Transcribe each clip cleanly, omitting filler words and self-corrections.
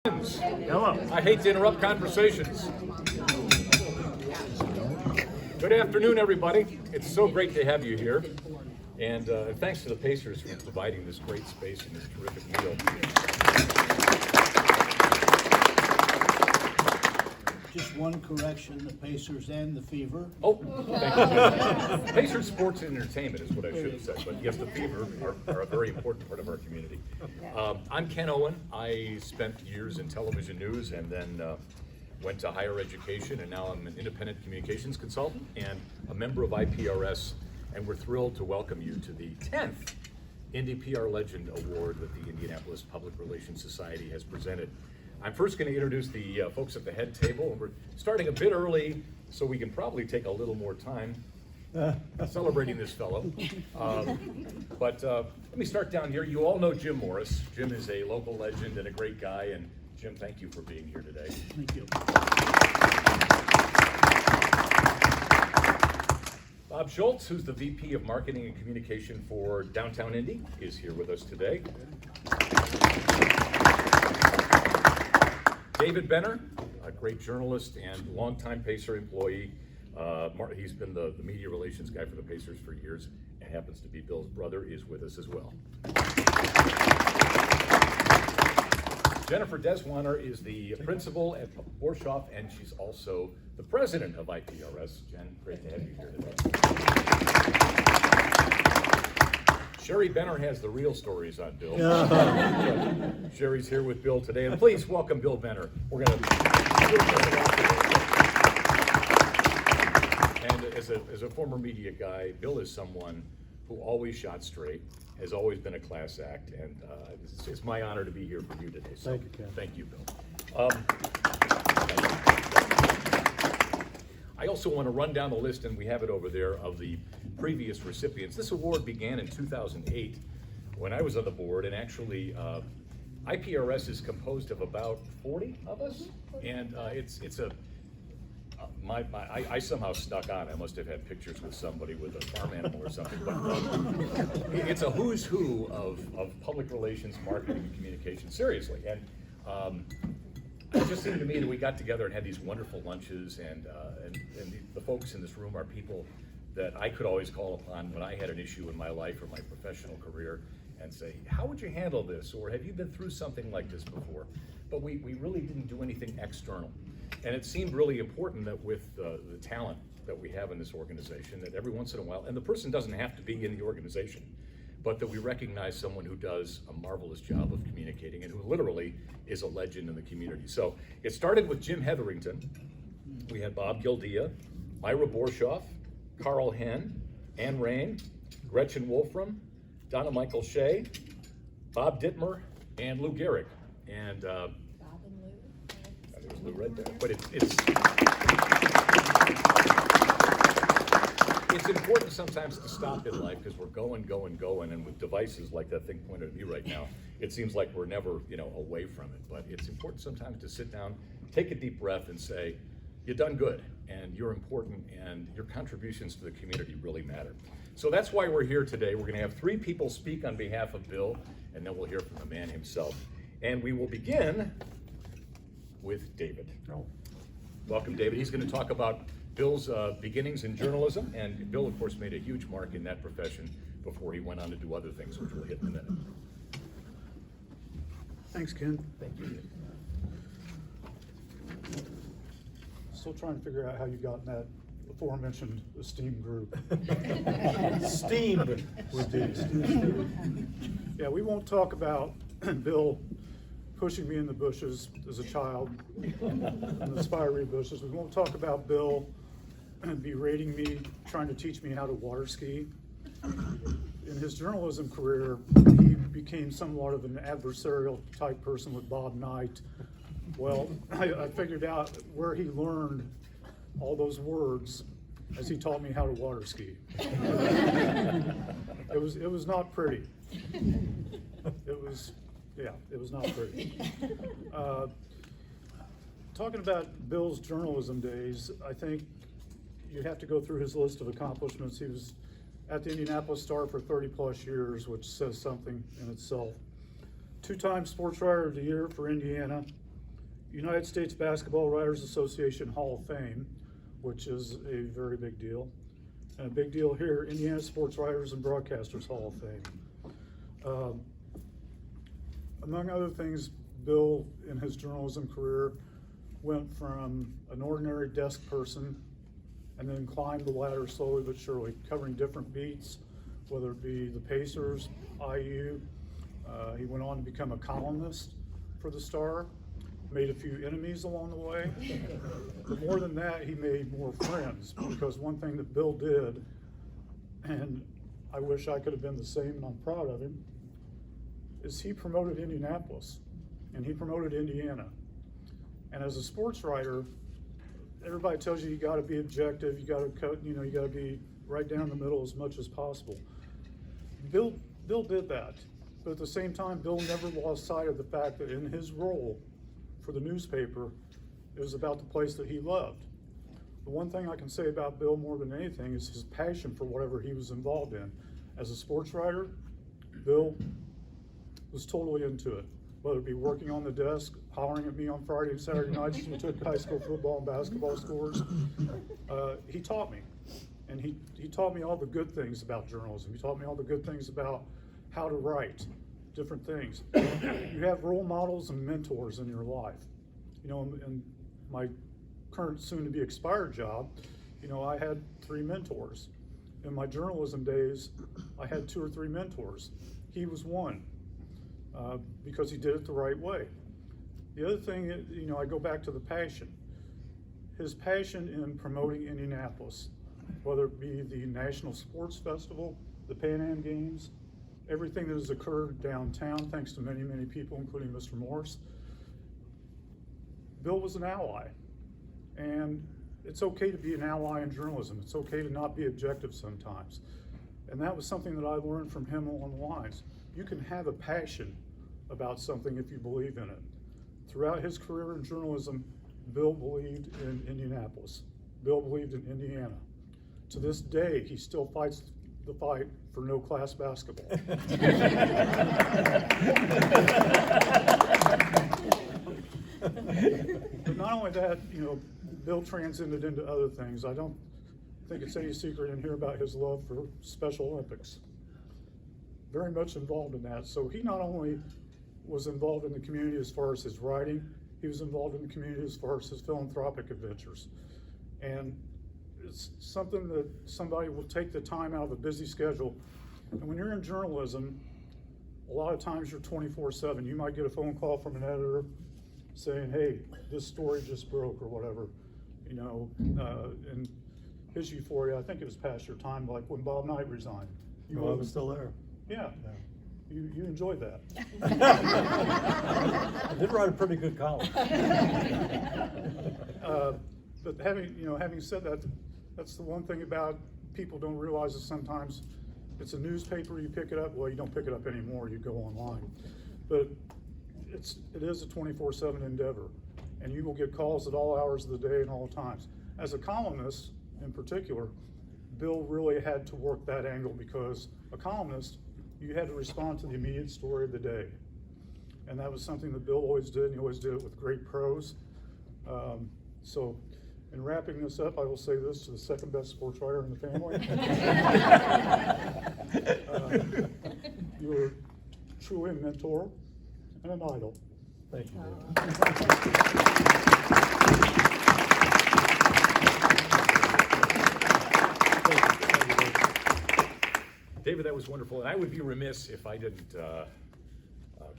Hello. I hate to interrupt conversations. Good afternoon, everybody. It's so great to have you here. And thanks to the Pacers for providing this great space and this terrific meal. Just one correction, the Pacers and the Fever. Oh, thank you. Pacers Sports and Entertainment is what I should have said, but yes, the Fever are a very important part of our community. I'm Ken Owen. I spent years in television news and then went to higher education, and now I'm an independent communications consultant and a member of IPRS, and we're thrilled to welcome you to the 10th Indy PR Legend Award that the Indianapolis Public Relations Society has presented. I'm first going to introduce the folks at the head table, and we're starting a bit early so we can probably take a little more time celebrating this fellow. But let me start down here. You all know Jim Morris. Jim is a local legend and a great guy, and Jim, thank you for being here today. Thank you. Bob Schultz, who's the VP of Marketing and Communication for Downtown Indy, is here with us today. David Benner, a great journalist and longtime Pacer employee. He's been the media relations guy for the Pacers for years and happens to be Bill's brother, is with us as well. Jennifer Dzwonar is the principal at Borshoff, and she's also the president of IPRS. Jen, great to have you here today. Sherry Benner has the real stories on Bill. Sherry's here with Bill today, and please welcome Bill Benner. We're going to. And as a former media guy, Bill is someone who always shot straight, has always been a class act, and it's my honor to be here for you today. So thank you, Ken. Thank you, Bill. I also want to run down the list, and we have it over there, of the previous recipients. This award began in 2008 when I was on the board, and actually IPRS is composed of about 40 of us, and I somehow snuck on. I must have had pictures with somebody with a farm animal or something, but it's a who's who of public relations, marketing, and communication, seriously. And it just seemed to me that we got together and had these wonderful lunches, and the folks in this room are people that I could always call upon when I had an issue in my life or my professional career and say, how would you handle this? Or have you been through something like this before? But we really didn't do anything external. And it seemed really important that with the talent that we have in this organization, that every once in a while, and the person doesn't have to be in the organization, but that we recognize someone who does a marvelous job of communicating and who literally is a legend in the community. So it started with Jim Hetherington. We had Bob Gildea, Myra Borshoff, Carl Henn, Ann Rain, Gretchen Wolfram, Donna Michael Shea, Bob Dittmer, and Lou Gehrig. And Bob and Lou. There's Lou right there. But it's important sometimes to stop in life because we're going, and with devices like that thing pointed at me right now, it seems like we're never, away from it. But it's important sometimes to sit down, take a deep breath, and say, you've done good, and you're important, and your contributions to the community really matter. So that's why we're here today. We're going to have 3 people speak on behalf of Bill, and then we'll hear from the man himself. And we will begin with David. Welcome, David. He's going to talk about Bill's beginnings in journalism, and Bill, of course, made a huge mark in that profession before he went on to do other things, which we'll hit in a minute. Thanks, Ken. Thank you. Still trying to figure out how you got in that aforementioned esteemed group. Steamed with these. Yeah, we won't talk about Bill pushing me in the bushes as a child, in the spiry bushes. We won't talk about Bill berating me, trying to teach me how to water ski. In his journalism career, he became somewhat of an adversarial type person with Bob Knight. Well, I figured out where he learned all those words as he taught me how to water ski. It was not pretty. It was not pretty. Talking about Bill's journalism days, I think you have to go through his list of accomplishments. He was at the Indianapolis Star for 30 plus years, which says something in itself. 2-time Sports Writer of the Year for Indiana, United States Basketball Writers Association Hall of Fame, which is a very big deal. And a big deal here, Indiana Sports Writers and Broadcasters Hall of Fame. Among other things, Bill, in his journalism career, went from an ordinary desk person and then climbed the ladder slowly but surely, covering different beats, whether it be the Pacers, IU. He went on to become a columnist for the Star, made a few enemies along the way. But more than that, he made more friends, because one thing that Bill did, and I wish I could have been the same, and I'm proud of him, is he promoted Indianapolis, and he promoted Indiana. And as a sports writer, everybody tells you gotta be objective, you gotta cut, you gotta be right down the middle as much as possible. Bill did that, but at the same time, Bill never lost sight of the fact that in his role for the newspaper, it was about the place that he loved. The one thing I can say about Bill more than anything is his passion for whatever he was involved in. As a sports writer, Bill was totally into it, whether it be working on the desk, hollering at me on Friday and Saturday nights as we took high school football and basketball scores. He taught me, and he taught me all the good things about journalism. He taught me all the good things about how to write, different things. You have role models and mentors in your life. In my current soon-to-be expired job, I had 3 mentors. In my journalism days, I had 2 or 3 mentors. He was one, because he did it the right way. The other thing, I go back to the passion. His passion in promoting Indianapolis, whether it be the National Sports Festival, the Pan Am Games, everything that has occurred downtown, thanks to many, many people, including Mr. Morris. Bill was an ally, and it's okay to be an ally in journalism. It's okay to not be objective sometimes. And that was something that I learned from him along the lines. You can have a passion about something if you believe in it. Throughout his career in journalism, Bill believed in Indianapolis. Bill believed in Indiana. To this day, he still fights the fight for no class basketball. But not only that, Bill transcended into other things. I don't think it's any secret in here about his love for Special Olympics. Very much involved in that. So he not only was involved in the community as far as his writing, he was involved in the community as far as his philanthropic adventures. And it's something that somebody will take the time out of a busy schedule. And when you're in journalism, a lot of times you're 24/7. You might get a phone call from an editor saying, hey, this story just broke or whatever, and his euphoria, I think it was past your time, like when Bob Knight resigned. I was still there. Yeah. You enjoyed that. I did write a pretty good column. But having said that, that's the one thing about people don't realize is sometimes it's a newspaper, you pick it up, well, you don't pick it up anymore, you go online. But it is a 24/7 endeavor, and you will get calls at all hours of the day and all times. As a columnist, in particular, Bill really had to work that angle, because a columnist, you had to respond to the immediate story of the day. And that was something that Bill always did, and he always did it with great prose. So in wrapping this up, I will say this to the second best sports writer in the family. You were truly a mentor and an idol. Thank you, David. David, that was wonderful, and I would be remiss if I didn't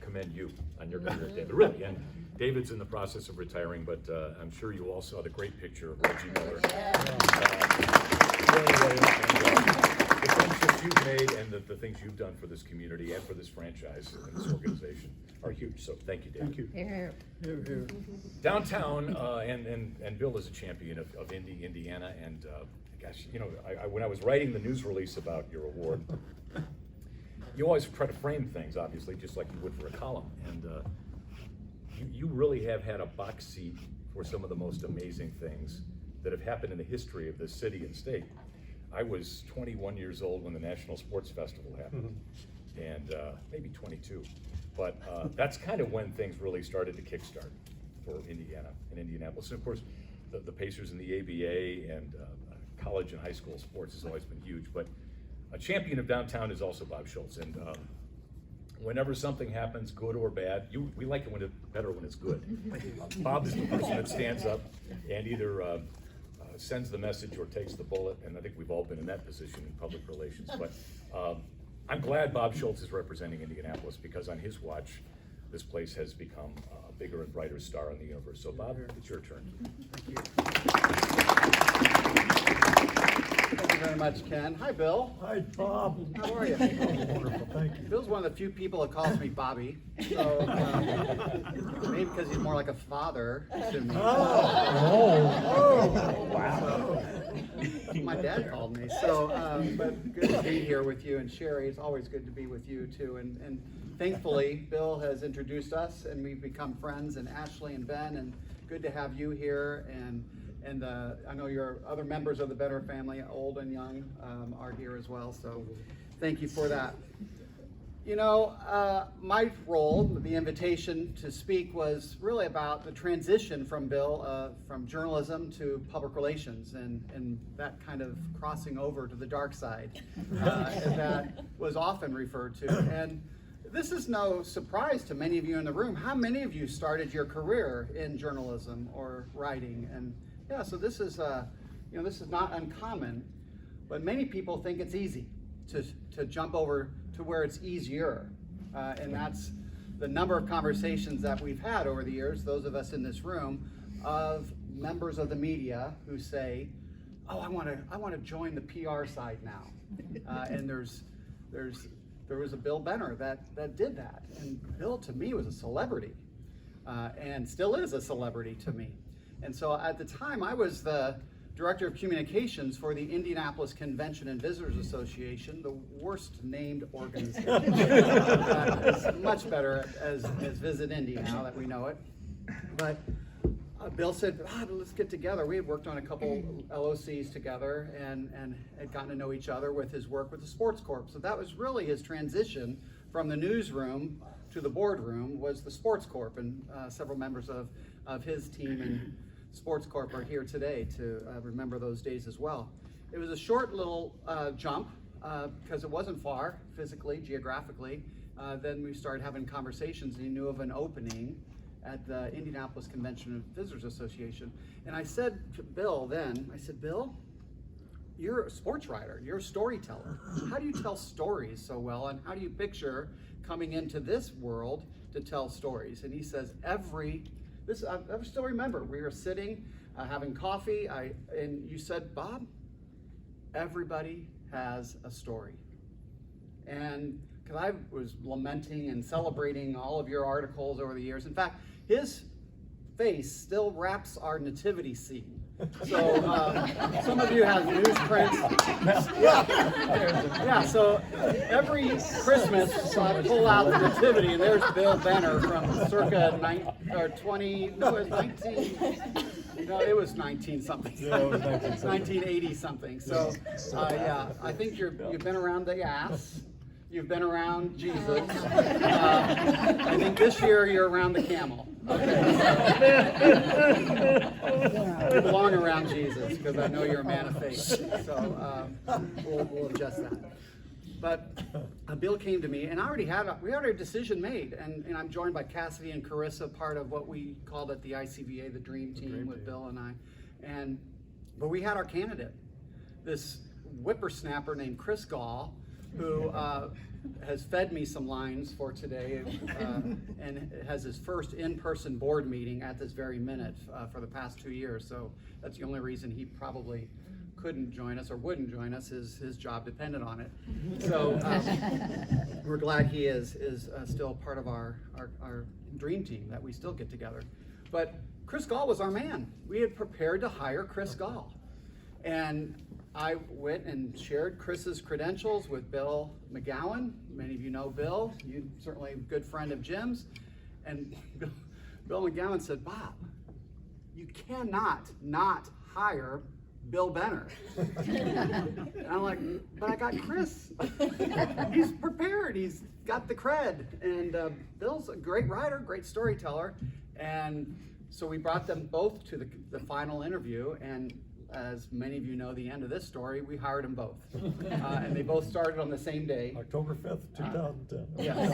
commend you on your career, David, really. And David's in the process of retiring, but I'm sure you all saw the great picture of Reggie Miller. The friendships you've made and the things you've done for this community and for this franchise and this organization are huge, so thank you, David. Thank you. Here. Here, here. Downtown, and Bill is a champion of Indiana, and gosh, when I was writing the news release about your award, you always try to frame things, obviously, just like you would for a column, and you really have had a box seat for some of the most amazing things that have happened in the history of this city and state. I was 21 years old when the National Sports Festival happened, and maybe 22, but that's kind of when things really started to kickstart. for Indiana and Indianapolis. And of course, the Pacers and the ABA and college and high school sports has always been huge. But a champion of downtown is also Bob Schultz. And whenever something happens, good or bad, we like it better when it's good. Bob is the person that stands up and either sends the message or takes the bullet, and I think we've all been in that position in public relations. But I'm glad Bob Schultz is representing Indianapolis, because on his watch, this place has become a bigger and brighter star in the universe. So Bob, it's your turn. Thank you. Thank you very much, Ken. Hi, Bill. Hi, Bob. How are you? Wonderful, thank you. Bill's one of the few people that calls me Bobby. So maybe because he's more like a father to me. Wow. My dad called me. So, but good to be here with you, and Sherry. It's always good to be with you too. And thankfully, Bill has introduced us, and we've become friends. And Ashley and Ben, and good to have you here. And I know your other members of the Benner family, old and young, are here as well. So, thank you for that. You know, my role, the invitation to speak, was really about the transition from Bill, from journalism to public relations, and that kind of crossing over to the dark side that was often referred to. And this is no surprise to many of you in the room. How many of you started your career in journalism or writing? And yeah, so this is, this is not uncommon, but many people think it's easy to jump over to where it's easier. And that's the number of conversations that we've had over the years, those of us in this room, of members of the media who say, oh, I want to join the PR side now. And there was a Bill Benner that did that. And Bill, to me, was a celebrity, and still is a celebrity to me. And so at the time, I was the Director of Communications for the Indianapolis Convention and Visitors Association, the worst named organization. It's much better as Visit Indy now that we know it. But Bill said, let's get together. We had worked on a couple LOCs together and had gotten to know each other with his work with the Sports Corp. So that was really his transition from the newsroom to the boardroom, was the Sports Corp. And several members of his team and Sports Corp are here today to remember those days as well. It was a short little jump because it wasn't far physically, geographically. Then we started having conversations, and he knew of an opening at the Indianapolis Convention and Visitors Association. And I said to Bill then, Bill, you're a sports writer, you're a storyteller. How do you tell stories so well, and how do you picture coming into this world to tell stories? And he says, I still remember, we were sitting, having coffee, and you said, Bob, everybody has a story. And because I was lamenting and celebrating all of your articles over the years. In fact, his face still wraps our nativity scene. So some of you have newsprints. Yeah, so every Christmas I pull out the nativity, and there's Bill Benner from circa 19, it was 19 something. Yeah, it was 1980 something. So yeah, I think you've been around the ass. You've been around Jesus. I think this year you're around the camel. Okay. You belong around Jesus, because I know you're a man of faith. So we'll adjust that. But Bill came to me, and we had a decision made, and I'm joined by Cassidy and Carissa, part of what we called at the ICVA the Dream Team with Bill and I. But we had our candidate, this whippersnapper named Chris Gall, who has fed me some lines for today, and has his first in-person board meeting at this very minute for the past 2 years. So that's the only reason he probably couldn't join us or wouldn't join us. His job depended on it. So we're glad he is still part of our dream team, that we still get together. But Chris Gall was our man. We had prepared to hire Chris Gall. And I went and shared Chris's credentials with Bill McGowan. Many of you know Bill. You're certainly a good friend of Jim's. And Bill McGowan said, Bob, you cannot not hire Bill Benner. And I'm like, but I got Chris. He's prepared. He's got the cred. And Bill's a great writer, great storyteller. And So we brought them both to the final interview, and as many of you know the end of this story, we hired them both. And they both started on the same day. October 5th, 2010. Yes.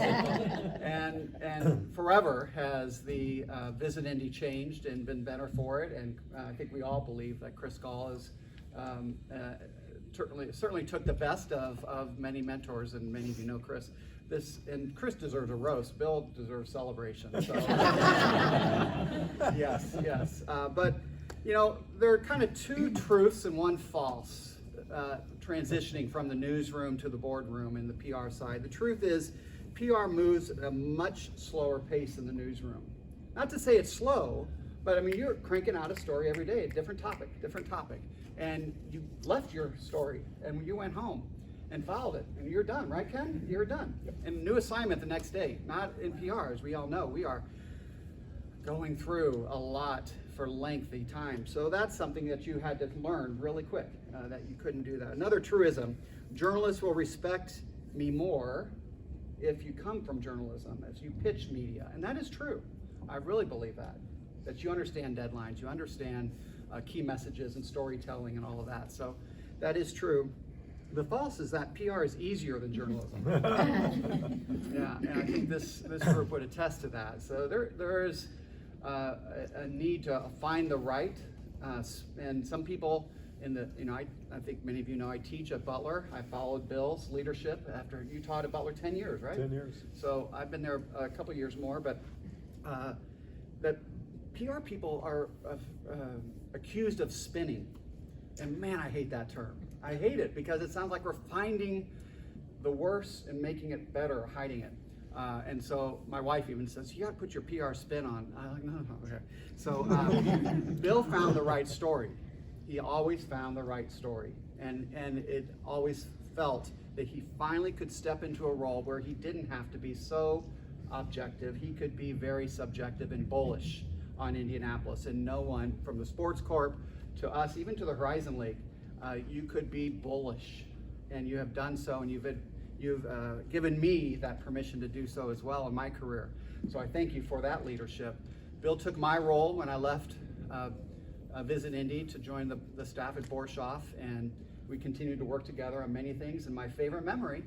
And forever has the Visit Indy changed and been better for it, and I think we all believe that Chris Gall is certainly took the best of many mentors, and many of you know Chris. And Chris deserves a roast. Bill deserves celebration. So. Yes. But you know, there are kind of two truths and one false transitioning from the newsroom to the boardroom in the PR side. The truth is, PR moves at a much slower pace than the newsroom. Not to say it's slow, but I mean, you're cranking out a story every day, different topic, and you left your story and you went home and filed it, and you're done, right, Ken? You're done. Yep. And new assignment the next day. Not in PR, as we all know. We are going through a lot for lengthy time. So that's something that you had to learn really quick, that you couldn't do that. Another truism, journalists will respect me more if you come from journalism, as you pitch media. And that is true. I really believe that you understand deadlines, you understand key messages and storytelling and all of that. So that is true. The false is that PR is easier than journalism. Yeah, and I think this group would attest to that. So there is a need to find the right, and some people in the, you know, I think many of you know I teach at Butler. I followed Bill's leadership after you taught at Butler 10 years, right? 10 years. So I've been there a couple years more, but that PR people are accused of spinning. And man, I hate that term. I hate it because it sounds like we're finding the worst and making it better, or hiding it. And so my wife even says, you gotta put your PR spin on. I'm like, no, okay. So Bill found the right story. He always found the right story. And it always felt that he finally could step into a role where he didn't have to be so objective. He could be very subjective and bullish on Indianapolis. And no one, from the sports corp to us, even to the Horizon League, you could be bullish, and you have done so, and you've given me that permission to do so as well in my career. So I thank you for that leadership. Bill took my role when I left Visit Indy to join the staff at Borshoff, and we continued to work together on many things. And my favorite memory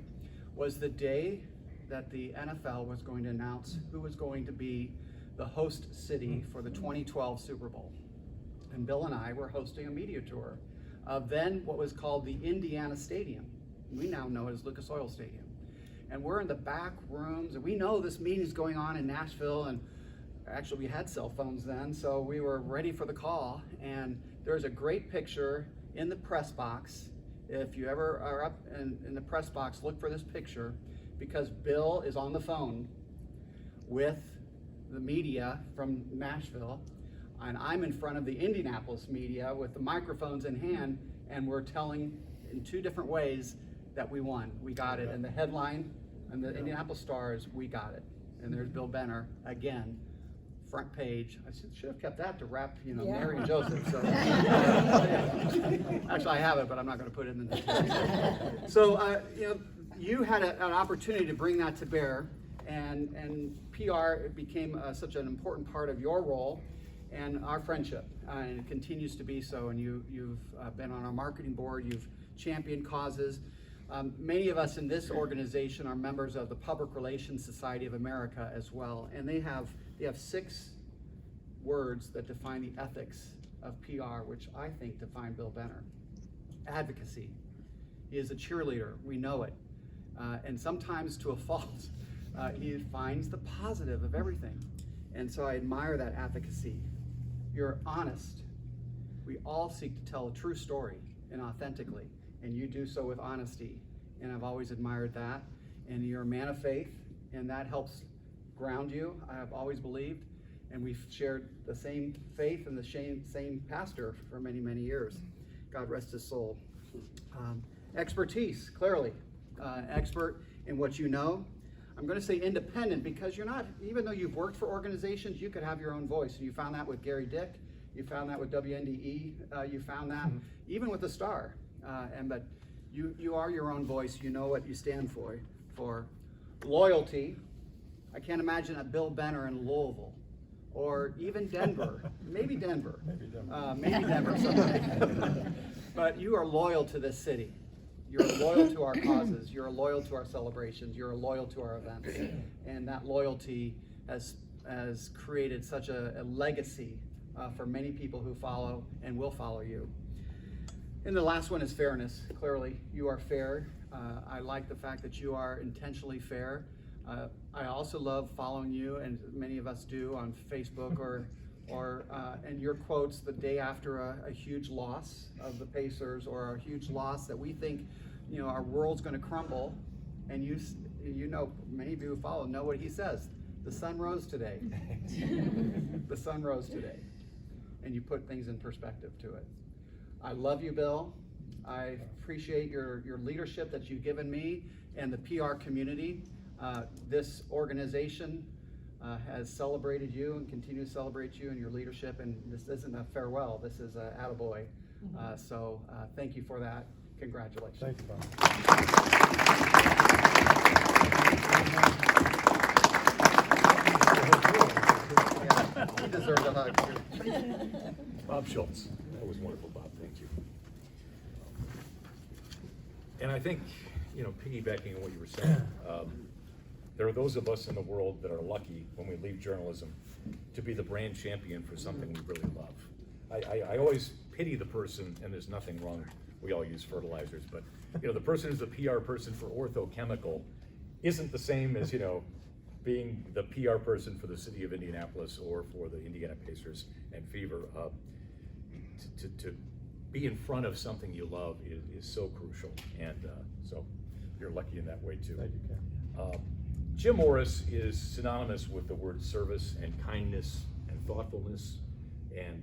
was the day that the NFL was going to announce who was going to be the host city for the 2012 Super Bowl. And Bill and I were hosting a media tour of then what was called the Indiana Stadium. We now know it as Lucas Oil Stadium. And we're in the back rooms, and we know this meeting is going on in Nashville, and actually we had cell phones then, so we were ready for the call. And there's a great picture in the press box. If you ever are up in the press box, look for this picture, because Bill is on the phone with the media from Nashville, and I'm in front of the Indianapolis media with the microphones in hand, and we're telling in two different ways that we won. We got it. And the headline and the Indianapolis Stars, we got it. And there's Bill Benner again, front page. I should have kept that to wrap, you know, Mary and Joseph. So actually I have it, but I'm not going to put it in the notes. So you know, you had an opportunity to bring that to bear, and PR became such an important part of your role and our friendship, and it continues to be so. And you've been on our marketing board, you've championed causes. Many of us in this organization are members of the Public Relations Society of America as well, and they have 6 words that define the ethics of PR, which I think define Bill Benner. Advocacy. He is a cheerleader, we know it, and sometimes to a fault. He finds the positive of everything, and so I admire that advocacy. You're honest. We all seek to tell a true story and authentically, and you do so with honesty, and I've always admired that. And you're a man of faith, and that helps ground you, I have always believed, and we've shared the same faith and the same pastor for many, many years. God rest his soul. Expertise, clearly, expert in what you know. I'm going to say independent, because you're not, even though you've worked for organizations, you could have your own voice. And you found that with Gary Dick, you found that with WNDE, you found that even with the Star. But you are your own voice. You know what you stand for. Loyalty. I can't imagine a Bill Benner in Louisville or even Denver, maybe Denver. Maybe Denver. Maybe Denver someday. But you are loyal to this city. You're loyal to our causes. You're loyal to our celebrations. You're loyal to our events. And that loyalty has created such a legacy for many people who follow and will follow you. And the last one is fairness. Clearly, you are fair. I like the fact that you are intentionally fair. I also love following you, and many of us do, on Facebook and your quotes the day after a huge loss of the Pacers, or a huge loss that we think, our world's going to crumble. And you know, many of you who follow know what he says. The sun rose today. The sun rose today. And you put things in perspective to it. I love you, Bill. I appreciate your leadership that you've given me and the PR community. This organization has celebrated you and continues to celebrate you and your leadership, and this isn't a farewell, this is a attaboy. So thank you for that. Congratulations. Thank you, Bob. Yeah, he deserves a hug too. Bob Schultz. That was wonderful, Bob. Thank you. And I think, piggybacking on what you were saying, there are those of us in the world that are lucky when we leave journalism to be the brand champion for something we really love. I always pity the person, and there's nothing wrong, we all use fertilizers, but the person who's the PR person for orthochemical isn't the same as, being the PR person for the city of Indianapolis or for the Indiana Pacers and Fever. To be in front of something you love is so crucial, and so you're lucky in that way too. Thank you, Ken. Jim Morris is synonymous with the word service and kindness and thoughtfulness and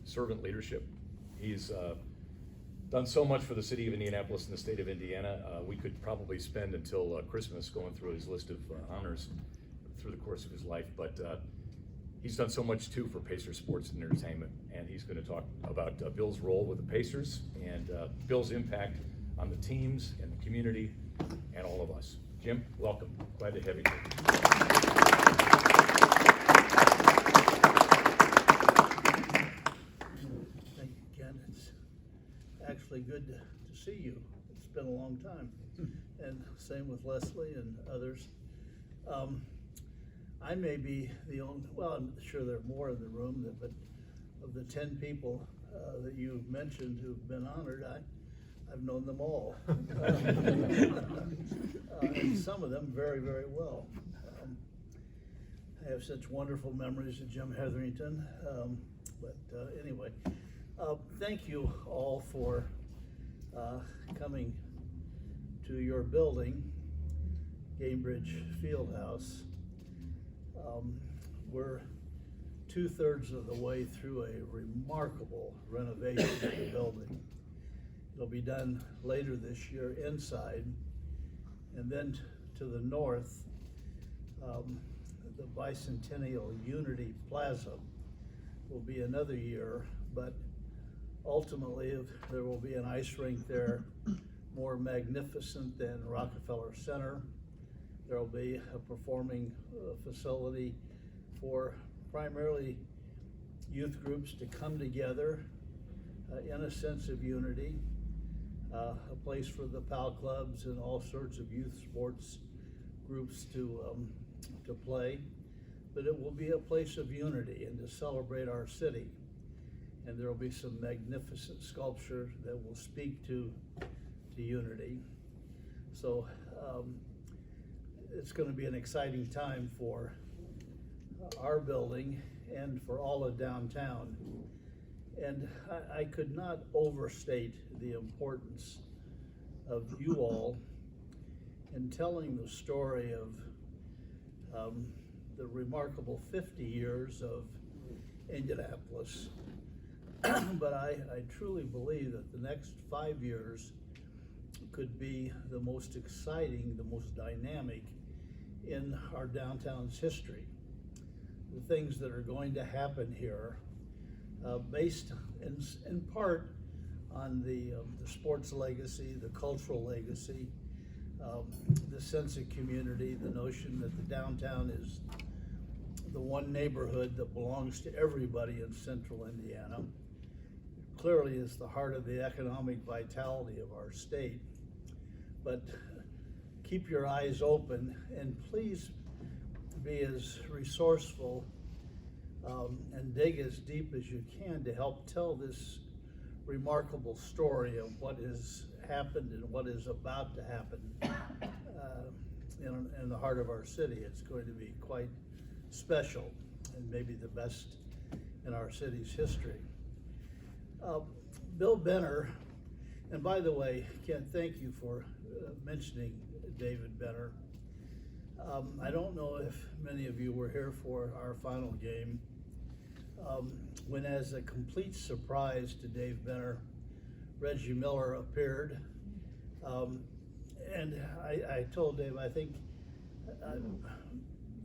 servant leadership. He's done so much for the city of Indianapolis and the state of Indiana. We could probably spend until Christmas going through his list of honors through the course of his life, but he's done so much too for Pacers sports and entertainment, and he's going to talk about Bill's role with the Pacers and Bill's impact on the teams and the community and all of us. Jim, welcome. Glad to have you here. Thank you, Ken. It's actually good to see you. It's been a long time. And same with Leslie and others. I may be the only, well, I'm sure there are more in the room, but of the 10 people that you mentioned who've been honored, I've known them all. And some of them very, very well. I have such wonderful memories of Jim Hetherington. Anyway, thank you all for coming to your building, Gainbridge Fieldhouse. We're 2/3 of the way through a remarkable renovation of the building. It'll be done later this year inside, and then to the north, the Bicentennial Unity Plaza will be another year, but ultimately there will be an ice rink there more magnificent than Rockefeller Center. There will be a performing facility for primarily youth groups to come together in a sense of unity, a place for the PAL clubs and all sorts of youth sports groups to play. But it will be a place of unity and to celebrate our city. And there will be some magnificent sculpture that will speak to unity. So it's going to be an exciting time for our building and for all of downtown. And I could not overstate the importance of you all in telling the story of the remarkable 50 years of Indianapolis. But I truly believe that the next 5 years could be the most exciting, the most dynamic in our downtown's history. The things that are going to happen here, based in part on the sports legacy, the cultural legacy, the sense of community, the notion that the downtown the one neighborhood that belongs to everybody in central Indiana. Clearly is the heart of the economic vitality of our state. But keep your eyes open and please be as resourceful and dig as deep as you can to help tell this remarkable story of what has happened and what is about to happen in the heart of our city. It's going to be quite special and maybe the best in our city's history. Bill Benner, and by the way, Ken, thank you for mentioning David Benner. I don't know if many of you were here for our final game, when as a complete surprise to Dave Benner, Reggie Miller appeared. And I told Dave, I think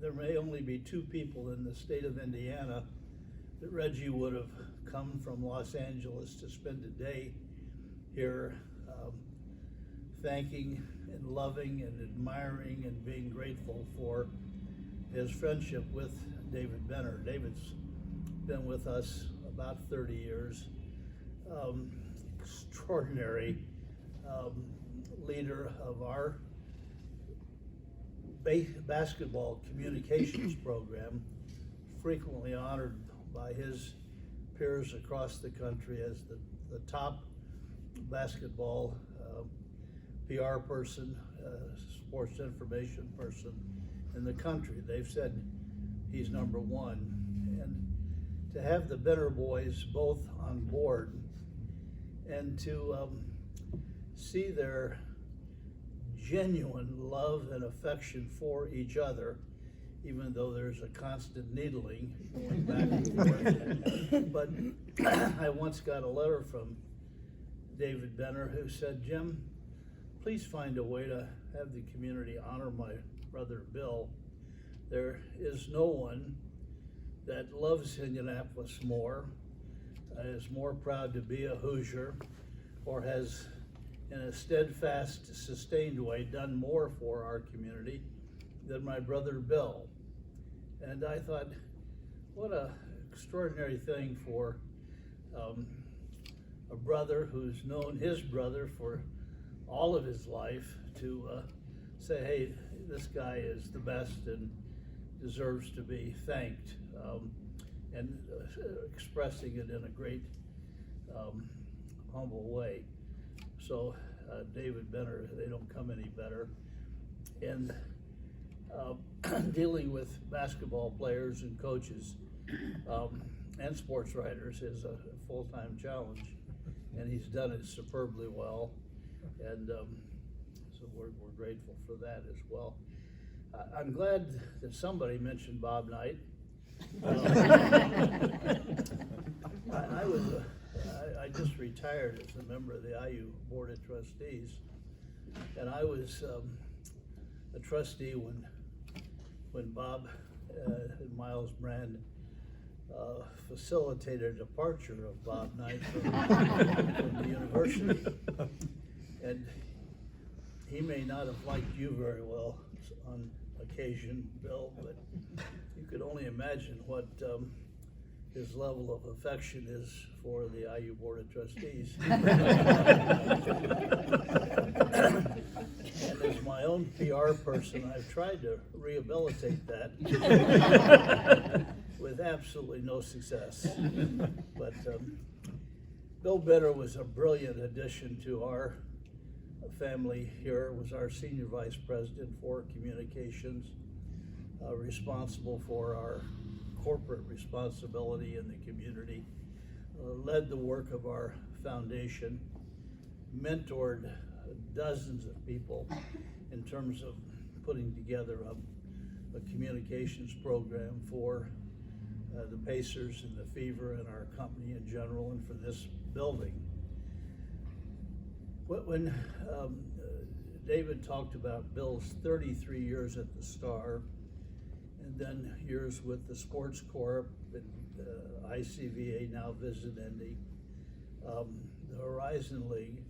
there may only be two people in the state of Indiana that Reggie would have come from Los Angeles to spend a day here, thanking and loving and admiring and being grateful for his friendship with David Benner. David's been with us about 30 years. Extraordinary leader of our basketball communications program, frequently honored by his peers across the country as the top basketball PR person, sports information person in the country. They've said he's number one. And to have the Benner boys both on board and to see their genuine love and affection for each other, even though there's a constant needling going back and forth. But I once got a letter from David Benner who said, Jim, please find a way to have the community honor my brother Bill. There is no one that loves Indianapolis more, is more proud to be a Hoosier, or has in a steadfast, sustained way done more for our community than my brother Bill. And I thought, what a extraordinary thing for a brother who's known his brother for all of his life to say, hey, this guy is the best and deserves to be thanked, and expressing it in a great humble way. So David Benner, they don't come any better. And dealing with basketball players and coaches and sports writers is a full-time challenge, and he's done it superbly well, and so we're grateful for that as well. I'm glad that somebody mentioned Bob Knight. I just retired as a member of the IU Board of Trustees, and I was a trustee when Bob and Miles Brand facilitated a departure of Bob Knight from the university. And he may not have liked you very well on occasion, Bill, but you could only imagine what his level of affection is for the IU Board of Trustees. And as my own PR person, I've tried to rehabilitate that with absolutely no success. But Bill Benner was a brilliant addition to our family here. Was our senior vice president for communications, responsible for our corporate responsibility in the community, led the work of our foundation, mentored dozens of people in terms of putting together a communications program for the Pacers and the Fever and our company in general and for this building. When David talked about Bill's 33 years at the Star, and then years with the Sports Corp and ICVA, now Visit Indy, the Horizon League.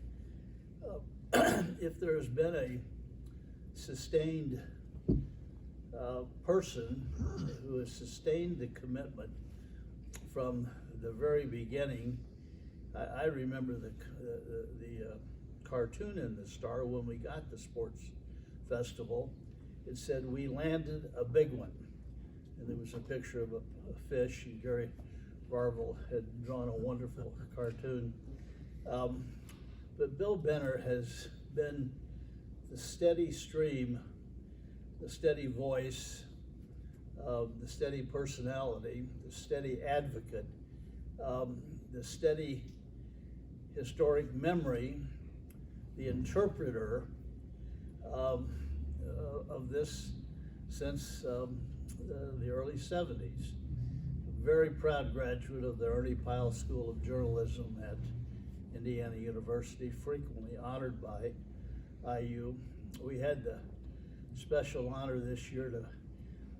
If there's been a sustained person who has sustained the commitment from the very beginning. I remember the cartoon in the Star when we got the sports festival. It said, "We landed a big one." And there was a picture of a fish, and Gary Varvel had drawn a wonderful cartoon. But Bill Benner has been the steady stream, the steady voice, the steady personality, the steady advocate, the steady historic memory, the interpreter of this since the early 70s. Very proud graduate of the Ernie Pyle School of Journalism at Indiana University, frequently honored by IU. We had the special honor this year to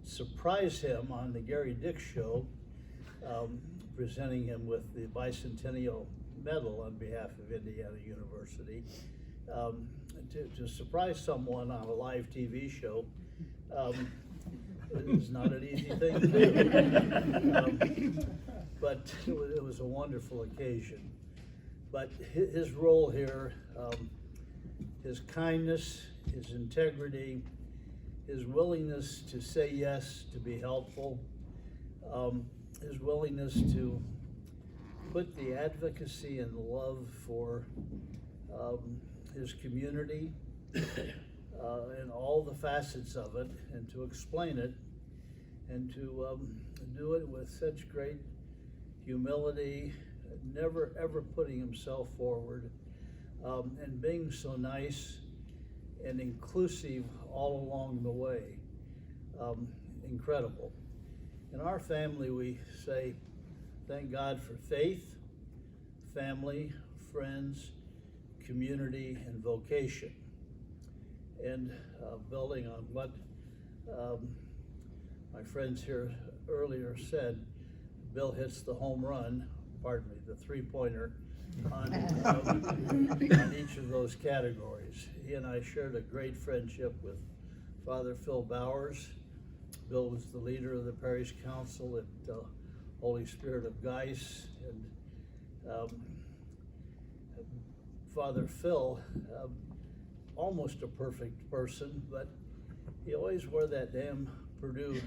surprise him on the Gary Dick Show, presenting him with the Bicentennial Medal on behalf of Indiana University. To surprise someone on a live TV show is not an easy thing to do. But it was a wonderful occasion. But his role here, his kindness, his integrity, his willingness to say yes, to be helpful, his willingness to put the advocacy and love for his community and all the facets of it, and to explain it, and to do it with such great humility, never ever putting himself forward, and being so nice and inclusive all along the way. Incredible. In our family, we say, thank God for faith, family, friends, community, and vocation. And building on what my friends here earlier said, Bill hits the home run, pardon me, the three-pointer on each of those categories. He and I shared a great friendship with Father Phil Bowers. Bill was the leader of the parish council at Holy Spirit of Geis, and Father Phil, almost a perfect person, but he always wore that damn Purdue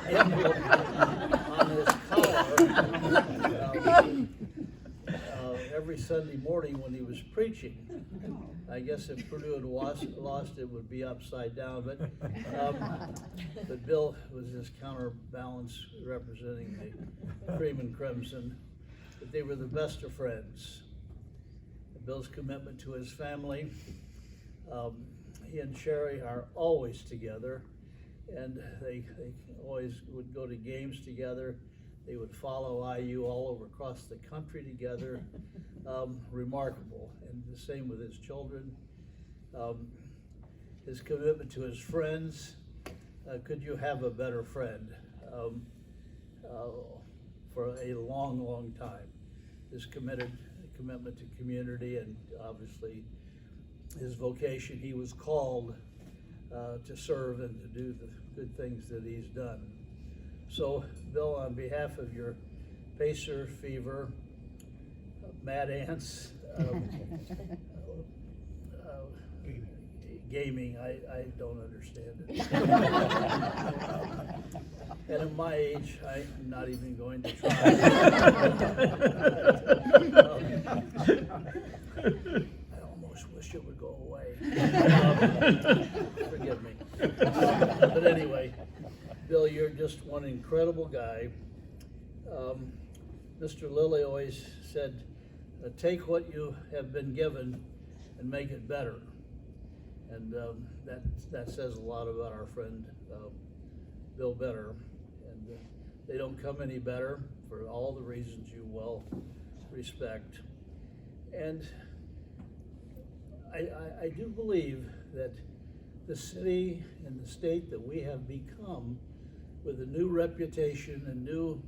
emblem on his collar every Sunday morning when he was preaching. I guess if Purdue had lost, it would be upside down. But Bill was his counterbalance, representing the cream and crimson. But they were the best of friends. Bill's commitment to his family. He and Sherry are always together, and they always would go to games together. They would follow IU all over across the country together. Remarkable, and the same with his children. His commitment to his friends. Could you have a better friend for a long, long time? His commitment to community, and obviously his vocation. He was called to serve and to do the good things that he's done. So, Bill, on behalf of your Pacer Fever, Mad Ants, gaming, I don't understand it. And at my age, I'm not even going to try. I almost wish it would go away. Forgive me. But anyway, Bill, you're just one incredible guy. Mr. Lilly always said, take what you have been given and make it better. And that says a lot about our friend Bill Benner. And they don't come any better for all the reasons you well respect. And I do believe that the city and the state that we have become, with a new reputation, a new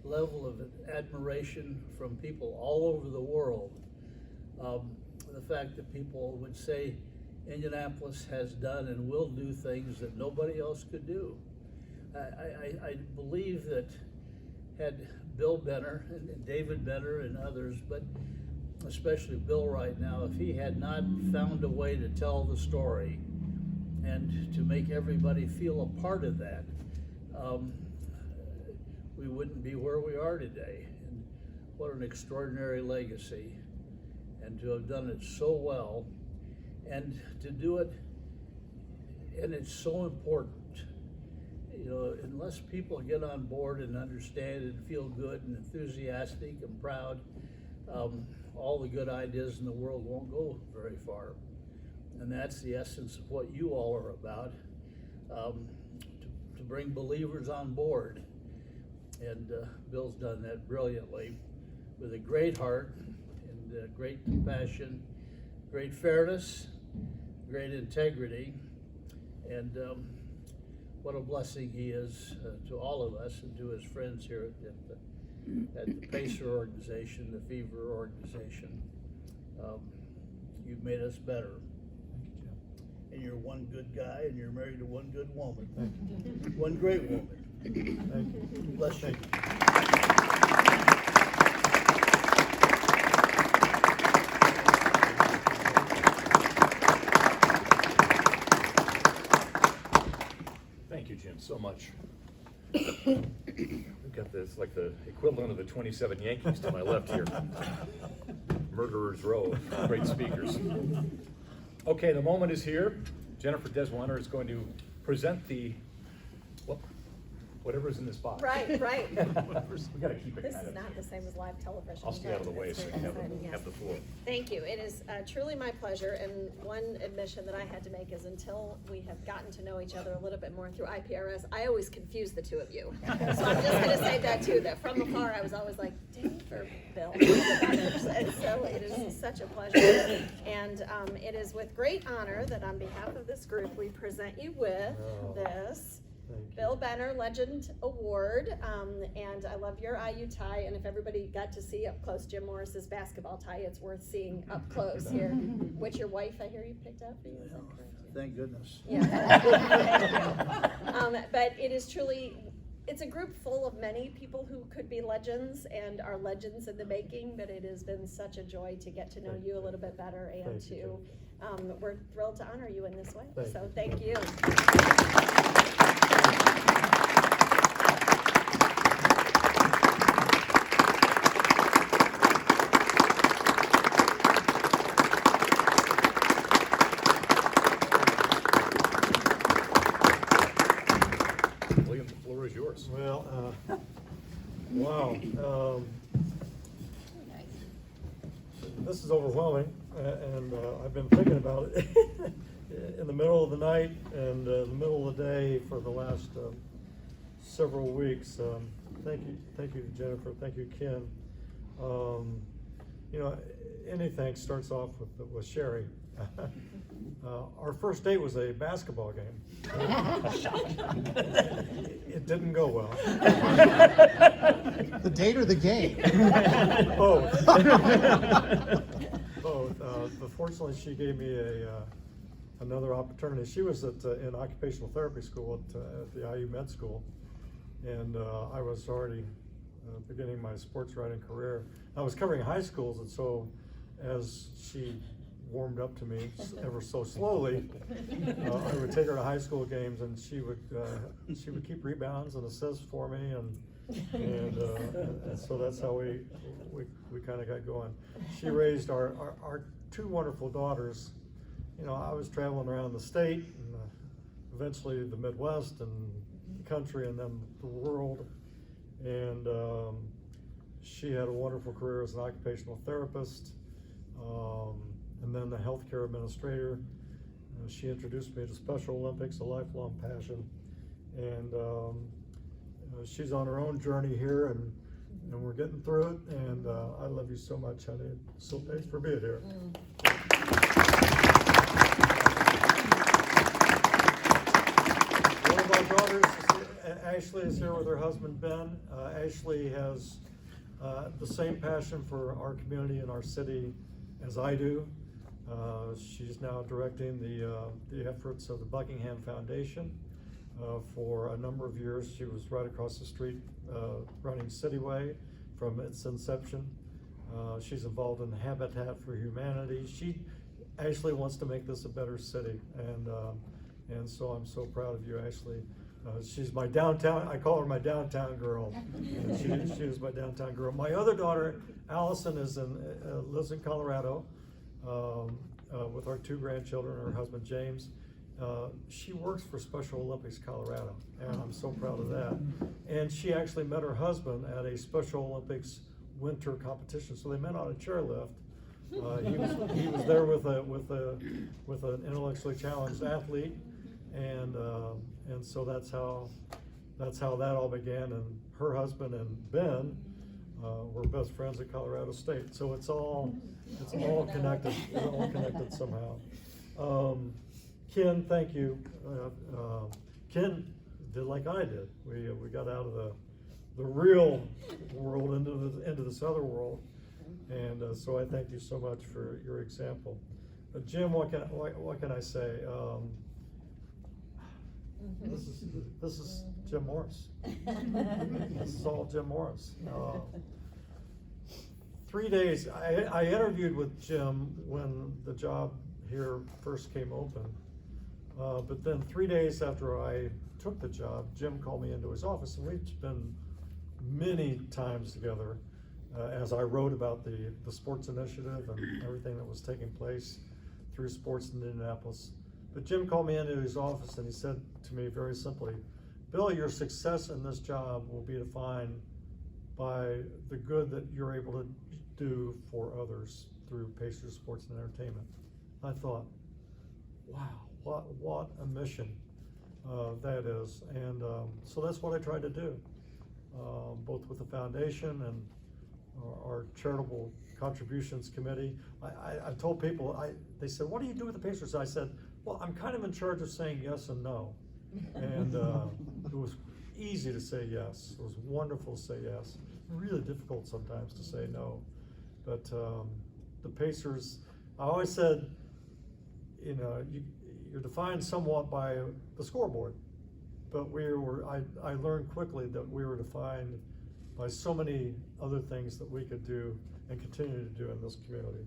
level of admiration from people all over the world, the fact that people would say Indianapolis has done and will do things that nobody else could do. I believe that had Bill Benner and David Benner and others, but especially Bill right now, if he had not found a way to tell the story and to make everybody feel a part of that, we wouldn't be where we are today. And what an extraordinary legacy, and to have done it so well, and to do it, and it's so important. You know, unless people get on board and understand and feel good and enthusiastic and proud, all the good ideas in the world won't go very far. And that's the essence of what you all are about, to bring believers on board. And Bill's done that brilliantly with a great heart and great compassion, great fairness, great integrity, and what a blessing he is to all of us and to his friends here at the Pacer organization, the Fever organization. You've made us better. And you're one good guy, and you're married to one good woman. One great woman. Thank you. Bless you. Thank you, Jim, so much. We've got this, like the equivalent of the 27 Yankees to my left here. Murderer's row of great speakers. Okay, the moment is here. Jennifer Dzwonar is going to present the, whatever's in this box. Right. We gotta keep it This kind is of. not the same as live television. I'll stay out of the way It's so you very can exciting, yes. have the floor. Thank you. It is truly my pleasure, and one admission that I had to make is until we have gotten to know each other a little bit more through IPRS, I always confuse the two of you. So I'm just gonna say that too, that from afar, I was always like, Dave or Bill? And so it is such a pleasure. And it is with great honor that on behalf of this group, we present you with this Bill Benner Legend Award, and I love your IU tie, and if everybody got to see up close Jim Morris's basketball tie, it's worth seeing up close here, which your wife, I hear you picked up for you, is that correct? Thank goodness. Yeah. But it is truly, it's a group full of many people who could be legends and are legends in the making, but it has been such a joy to get to know you a little bit better, and we're thrilled to honor you in this way, so thank you. William, the floor is yours. Well, wow. This is overwhelming, and I've been thinking about it in the middle of the night and the middle of the day for the last several weeks. Thank you, Jennifer. Thank you, Ken. You know, any thanks starts off with Sherry. Our first date was a basketball game. It didn't go well. The date or the game? Both. Both. But fortunately, she gave me another opportunity. She was in occupational therapy school at the IU Med School, and I was already beginning my sports writing career. I was covering high schools, and so as she warmed up to me ever so slowly, I would take her to high school games, and she would keep rebounds and assists for me, and so that's how we kind of got going. She raised our two wonderful daughters. You know, I was traveling around the state and eventually the Midwest and the country and then the world, and she had a wonderful career as an occupational therapist. And then the healthcare administrator. She introduced me to Special Olympics, a lifelong passion. And she's on her own journey here, and we're getting through it. And I love you so much, honey. So thanks for being here. One of our daughters, Ashley, is here with her husband, Ben. Ashley has the same passion for our community and our city as I do. She's now directing the efforts of the Buckingham Foundation. For a number of years, she was right across the street running Cityway from its inception. She's involved in Habitat for Humanity. She actually wants to make this a better city, and so I'm so proud of you, Ashley. She's my downtown, I call her my downtown girl. And she is my downtown girl. My other daughter, Allison, lives in Colorado with our 2 grandchildren, her husband James. She works for Special Olympics Colorado, and I'm so proud of that. And she actually met her husband at a Special Olympics winter competition, so they met on a chairlift. He was there with an intellectually challenged athlete, and so that's how that all began. And her husband and Ben were best friends at Colorado State. So it's all connected. It's all connected somehow. Ken, thank you. Ken did like I did. We got out of the real world into this other world, and so I thank you so much for your example. Jim, what can I say? This is Jim Morris. This is all Jim Morris. 3 days. I interviewed with Jim when the job here first came open. But then 3 days after I took the job, Jim called me into his office, and we've been many times together as I wrote about the sports initiative and everything that was taking place through sports in Indianapolis. But Jim called me into his office and he said to me very simply, Bill, your success in this job will be defined by the good that you're able to do for others through Pacers Sports and Entertainment. I thought, wow, what a mission that is. And so that's what I tried to do, both with the foundation and our charitable contributions committee. I told people, they said, what do you do with the Pacers? I said, well, I'm kind of in charge of saying yes and no. And it was easy to say yes. It was wonderful to say yes. Really difficult sometimes to say no. But the Pacers, I always said, you know, you're defined somewhat by the scoreboard, but I learned quickly that we were defined by so many other things that we could do and continue to do in this community.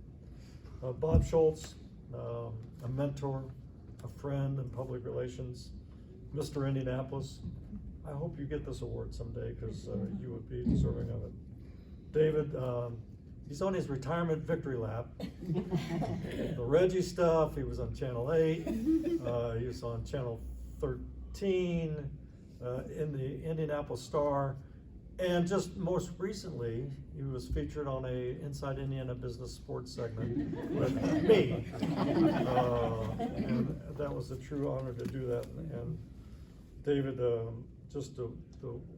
Bob Schultz, a mentor, a friend in public relations, Mr. Indianapolis. I hope you get this award someday because you would be deserving of it. David, he's on his retirement victory lap. The Reggie stuff, he was on Channel 8, he was on Channel 13, in the Indianapolis Star, and just most recently, he was featured on a Inside Indiana Business Sports segment with me. And that was a true honor to do that. And David, just to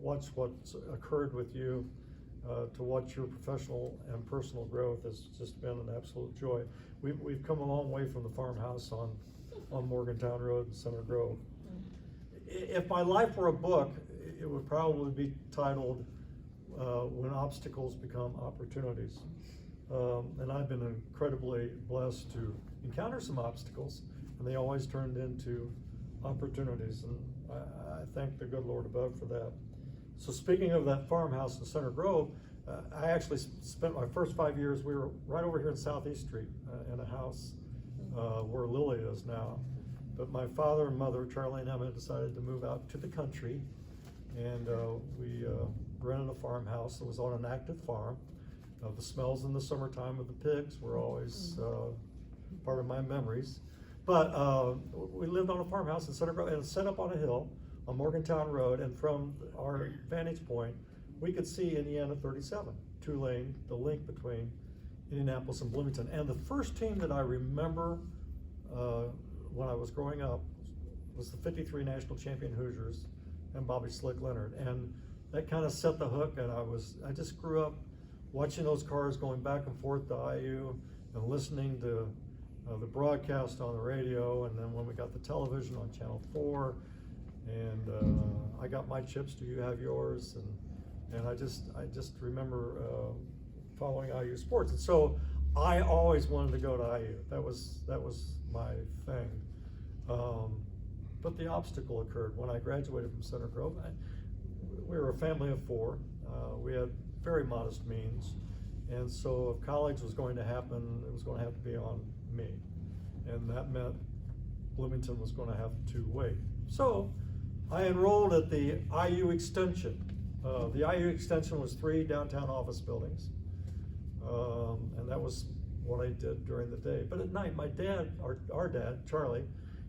watch what's occurred with you, to watch your professional and personal growth has just been an absolute joy. We've come a long way from the farmhouse on Morgantown Road in Center Grove. If my life were a book, it would probably be titled When Obstacles Become Opportunities. And I've been incredibly blessed to encounter some obstacles, and they always turned into opportunities. And I thank the good Lord above for that. So speaking of that farmhouse in Center Grove, I actually spent my first 5 years, we were right over here in Southeast Street in a house where Lily is now. But my father and mother, Charlie and Emma, decided to move out to the country, and we rented a farmhouse that was on an active farm. The smells in the summertime of the pigs were always part of my memories. But we lived on a farmhouse in Center Grove, and it's set up on a hill on Morgantown Road, and from our vantage point, we could see Indiana 37, 2-lane, the link between Indianapolis and Bloomington. And the first team that I remember when I was growing up was the '53 national champion Hoosiers and Bobby Slick Leonard. And that kind of set the hook, and I just grew up watching those cars going back and forth to IU and listening to the broadcast on the radio, and then when we got the television on Channel 4, and I got my chips, do you have yours? And I just remember following IU sports. And so I always wanted to go to IU. That was my thing. But the obstacle occurred when I graduated from Center Grove. We were a family of 4. We had very modest means. And so if college was going to happen, it was going to have to be on me. And that meant Bloomington was going to have to wait. So I enrolled at the IU Extension. The IU Extension was 3 downtown office buildings. And that was what I did during the day. But at night, my dad, our dad, Charlie,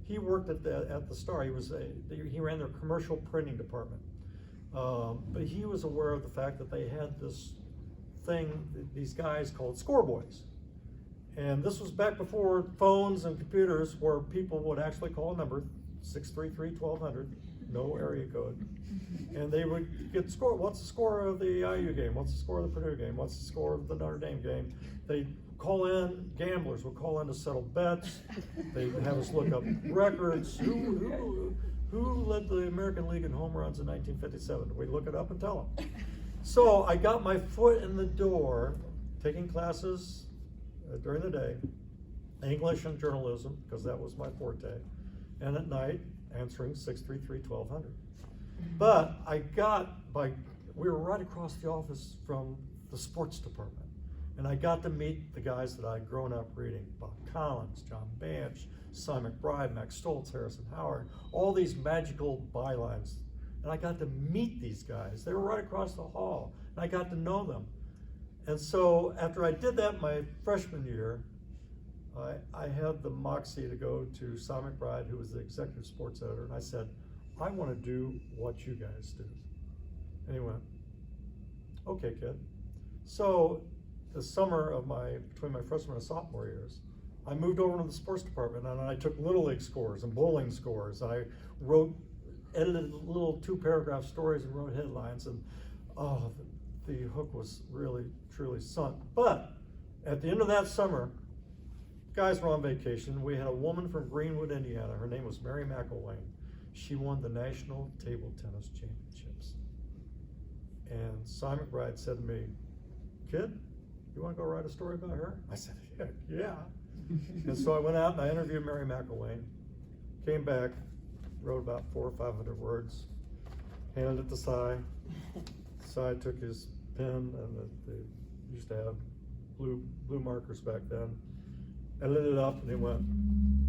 he worked at the Star. He ran their commercial printing department. But he was aware of the fact that they had this thing, these guys called score boys. And this was back before phones and computers, where people would actually call a number, 633-1200, no area code. And they would get score. What's the score of the IU game? What's the score of the Purdue game? What's the score of the Notre Dame game? They'd call in, gamblers would call in to settle bets. They'd have us look up records. Who led the American League in home runs in 1957? We'd look it up and tell them. So I got my foot in the door, taking classes during the day, English and journalism, because that was my forte, and at night, answering 633-1200. But we were right across the office from the sports department, and I got to meet the guys that I'd grown up reading, Bob Collins, John Banch, Cy McBride, Max Stoltz, Harrison Howard, all these magical bylines. And I got to meet these guys. They were right across the hall, and I got to know them. And so after I did that my freshman year, I had the moxie to go to Cy McBride, who was the executive sports editor, and I said, I want to do what you guys do. And he went, okay, kid. So the summer of between my freshman and sophomore years, I moved over to the sports department, and I took Little League scores and bowling scores. I edited little 2-paragraph stories and wrote headlines, and the hook was really, truly sunk. But at the end of that summer, guys were on vacation. We had a woman from Greenwood, Indiana. Her name was Mary McElwain. She won the National Table Tennis Championships. And Cy McBride said to me, kid, you want to go write a story about her? I said, heck yeah. And so I went out and I interviewed Mary McElwain, came back, wrote about 400 or 500 words, handed it to Cy. Cy took his pen, and they used to have blue markers back then, edited it up, and he went,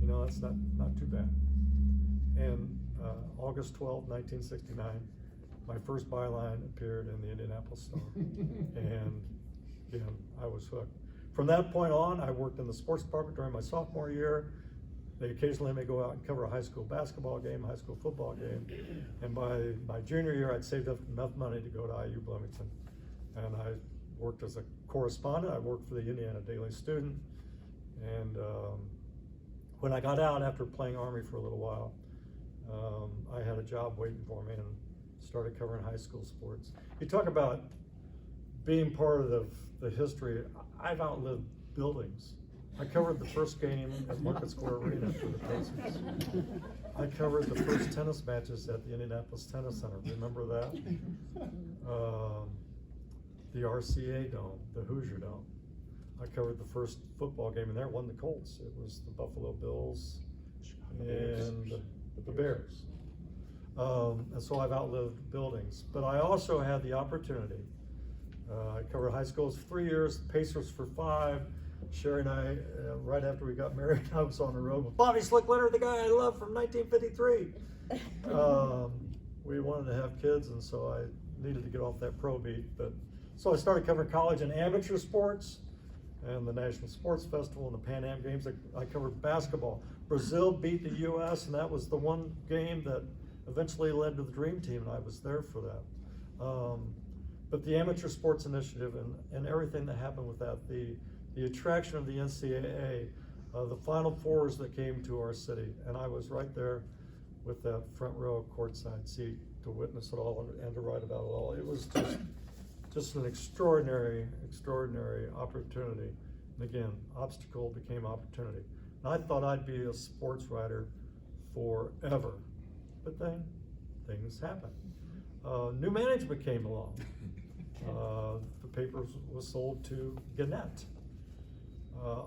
that's not too bad. And August 12, 1969, my first byline appeared in the Indianapolis Star. And again, I was hooked. From that point on, I worked in the sports department during my sophomore year. They occasionally may go out and cover a high school basketball game, a high school football game. And by my junior year, I'd saved up enough money to go to IU Bloomington. And I worked as a correspondent. I worked for the Indiana Daily Student. And when I got out after playing Army for a little while, I had a job waiting for me and started covering high school sports. You talk about being part of the history. I've outlived buildings. I covered the first game at Market Square Arena for the Pacers. I covered the first tennis matches at the Indianapolis Tennis Center. Remember that? The RCA Dome, the Hoosier Dome. I covered the first football game in there, won the Colts. It was the Buffalo Bills and the Bears. And so I've outlived buildings. But I also had the opportunity. I covered high schools for 3 years, Pacers for 5. Sherry and I, right after we got married, I was on the road with Bobby Slick Leonard, the guy I love from 1953. We wanted to have kids, and so I needed to get off that pro beat. So I started covering college and amateur sports, and the National Sports Festival and the Pan Am Games. I covered basketball. Brazil beat the U.S., and that was the one game that eventually led to the Dream Team, and I was there for that. But the Amateur Sports Initiative and everything that happened with that, the attraction of the NCAA, the Final Fours that came to our city, and I was right there with that front row courtside seat to witness it all and to write about it all. It was just an extraordinary opportunity. And again, obstacle became opportunity. And I thought I'd be a sports writer forever, but then things happened. New management came along. The paper was sold to Gannett.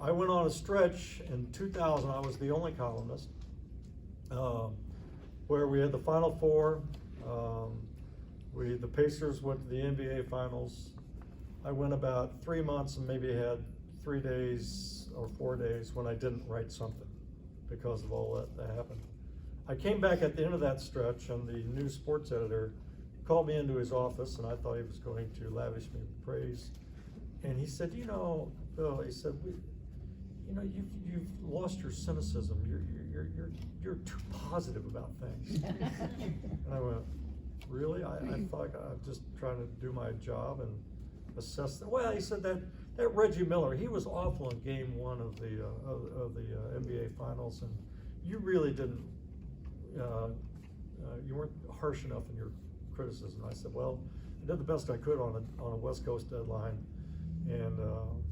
I went on a stretch in 2000, I was the only columnist, where we had the Final Four. The Pacers went to the NBA Finals. I went about 3 months and maybe had 3 days or 4 days when I didn't write something because of all that happened. I came back at the end of that stretch, and the new sports editor called me into his office, and I thought he was going to lavish me with praise. And he said, you know, Bill, he said, you've lost your cynicism. You're too positive about things. And I went, really? I thought I'm just trying to do my job and assess that. Well, he said that Reggie Miller, he was awful in game 1 of the NBA Finals, and you really didn't, you weren't harsh enough in your criticism. I said, well, I did the best I could on a West Coast deadline, and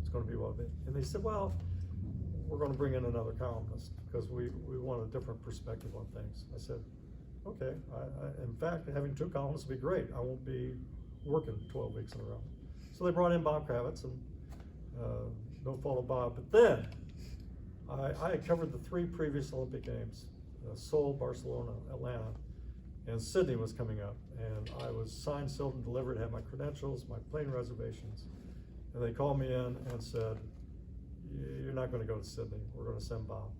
it's going to be what it is. And they said, well, we're going to bring in another columnist because we want a different perspective on things. I said, okay. In fact, having 2 columnists would be great. I won't be working 12 weeks in a row. So they brought in Bob Kravitz, and no fault of Bob. But then I had covered the 3 previous Olympic Games, Seoul, Barcelona, Atlanta, and Sydney was coming up. And I was signed, sealed, and delivered, had my credentials, my plane reservations. And they called me in and said, you're not going to go to Sydney. We're going to send Bob.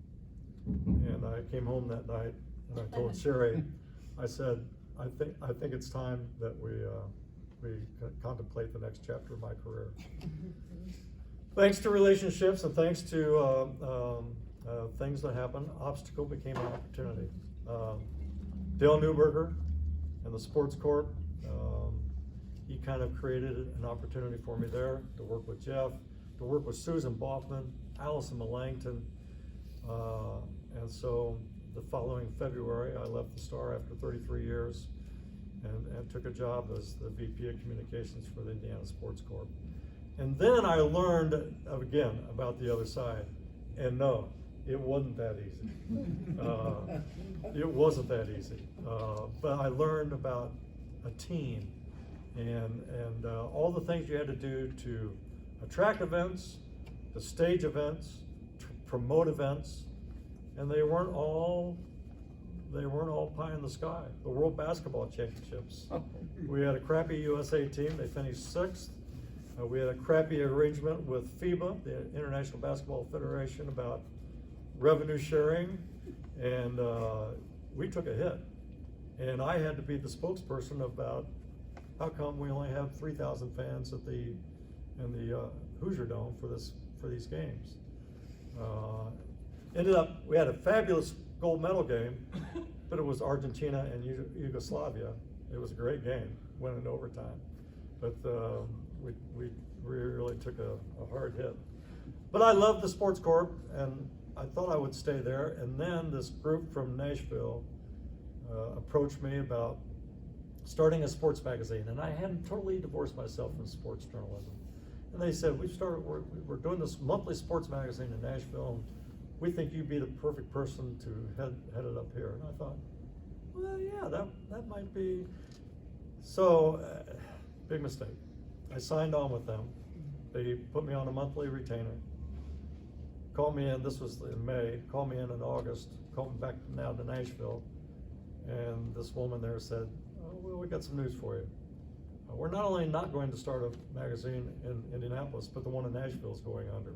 And I came home that night and I told Sherry, I said, I think it's time that we contemplate the next chapter of my career. Thanks to relationships and thanks to things that happened, obstacle became an opportunity. Dale Newberger and the Sports Corp, he kind of created an opportunity for me there to work with Jeff, to work with Susan Boffman, Allison Millangton, and so the following February, I left the Star after 33 years and took a job as the VP of Communications for the Indiana Sports Corp. And then I learned, again, about the other side. And no, it wasn't that easy. It wasn't that easy. But I learned about a team and all the things you had to do to attract events, to stage events, to promote events, and they weren't all pie in the sky. The World Basketball Championships. We had a crappy USA team, they finished 6th. We had a crappy arrangement with FIBA, the International Basketball Federation, about revenue sharing, and we took a hit. And I had to be the spokesperson about how come we only have 3,000 fans in the Hoosier Dome for these games. Ended up, we had a fabulous gold medal game, but it was Argentina and Yugoslavia. It was a great game, went into overtime. But we really took a hard hit. But I loved the Sports Corp, and I thought I would stay there. And then this group from Nashville approached me about starting a sports magazine, and I hadn't totally divorced myself from sports journalism. And they said, we're doing this monthly sports magazine in Nashville, and we think you'd be the perfect person to head it up here. And I thought, well, yeah, that might be. So, big mistake. I signed on with them. They put me on a monthly retainer. Called me in, this was in May, called me in August, called me back now to Nashville, and this woman there said, oh, well, we got some news for you. We're not only not going to start a magazine in Indianapolis, but the one in Nashville is going under.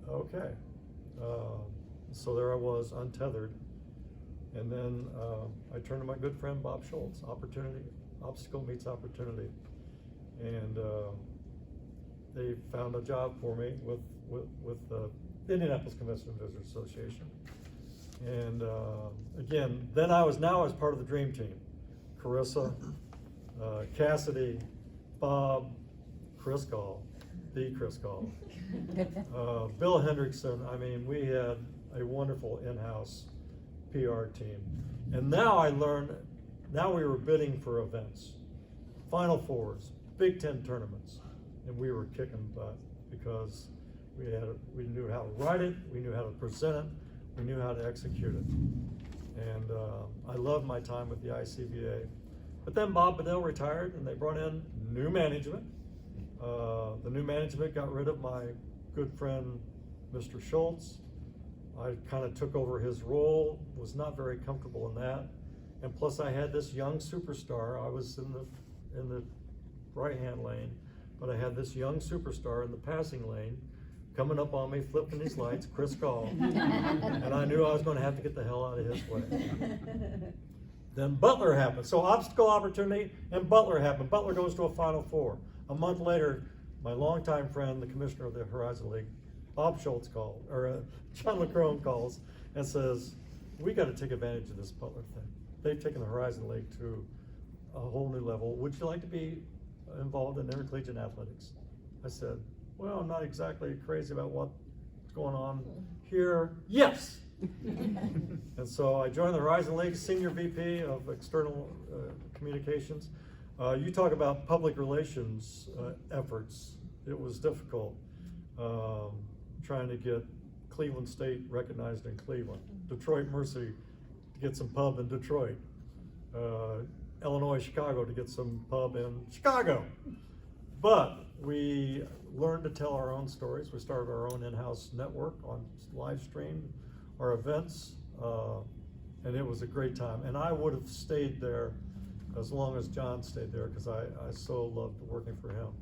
Okay. So there I was, untethered. And then I turned to my good friend Bob Schultz. Obstacle meets opportunity. And they found a job for me with the Indianapolis Convention and Visitors Association. And again, then I was part of the dream team. Carissa, Cassidy, Bob, Chris Gall, the Chris Gall, Bill Hendrickson. I mean, we had a wonderful in-house PR team. And now I learned, now we were bidding for events, Final Fours, Big Ten tournaments, and we were kicking butt because we knew how to write it, we knew how to present it, we knew how to execute it. And I loved my time with the ICVA. But then Bob Bedell retired and they brought in new management. The new management got rid of my good friend, Mr. Schultz. I kind of took over his role, was not very comfortable in that. And plus I had this young superstar. I was in the right-hand lane, but I had this young superstar in the passing lane coming up on me, flipping his lights, Chris Gall. And I knew I was going to have to get the hell out of his way. Then Butler happened. So obstacle, opportunity, and Butler happened. Butler goes to a Final Four. A month later, my longtime friend, the commissioner of the Horizon League, Bob Schultz John LaCrone calls and says, we got to take advantage of this Butler thing. They've taken the Horizon League to a whole new level. Would you like to be involved in intercollegiate athletics? I said, well, I'm not exactly crazy about what's going on here. Yes! And so I joined the Horizon League, Senior VP of External Communications. You talk about public relations efforts. It was difficult trying to get Cleveland State recognized in Cleveland, Detroit Mercy to get some pub in Detroit, Illinois Chicago to get some pub in Chicago. But we learned to tell our own stories. We started our own in-house network on live stream, our events, and it was a great time. And I would have stayed there as long as John stayed there because I so loved working for him.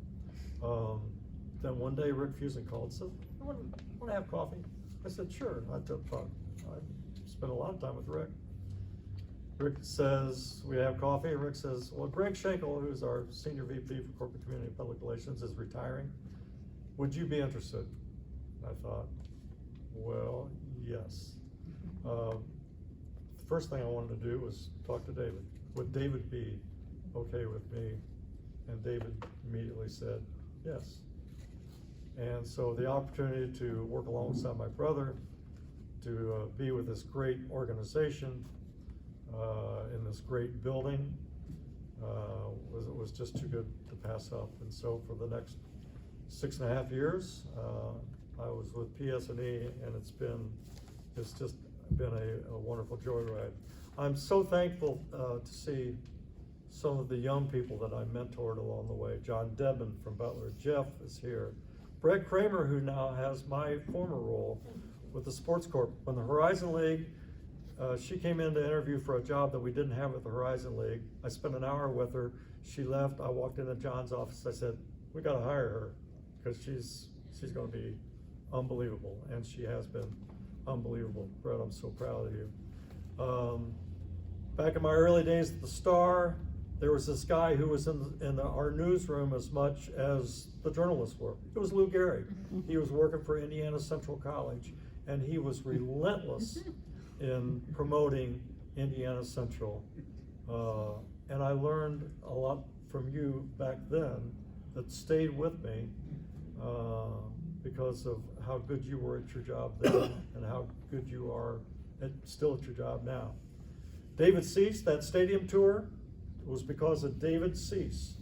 Then one day Rick Fusen called and said, I want to have coffee. I said, sure. I spent a lot of time with Rick. Rick says, we have coffee. And Rick says, well, Greg Schenkel, who's our Senior VP for Corporate Community and Public Relations, is retiring. Would you be interested? I thought, well, yes. The first thing I wanted to do was talk to David. Would David be okay with me? And David immediately said, yes. And so the opportunity to work alongside my brother, to be with this great organization, in this great building, was just too good to pass up. And so for the next 6.5 years, I was with PS&E, and it's just been a wonderful joyride. I'm so thankful to see some of the young people that I mentored along the way. John Debman from Butler, Jeff is here. Brett Kramer, who now has my former role with the Sports Corp. When the Horizon League, she came in to interview for a job that we didn't have at the Horizon League. I spent an hour with her. She left. I walked into John's office. I said, we got to hire her because she's going to be unbelievable, and she has been unbelievable. Brett, I'm so proud of you. Back in my early days at the Star, there was this guy who was in our newsroom as much as the journalists were. It was Lou Gehrig. He was working for Indiana Central College, and he was relentless in promoting Indiana Central. And I learned a lot from you back then that stayed with me because of how good you were at your job then and how good you are still at your job now. David Cease, that stadium tour was because of David Cease.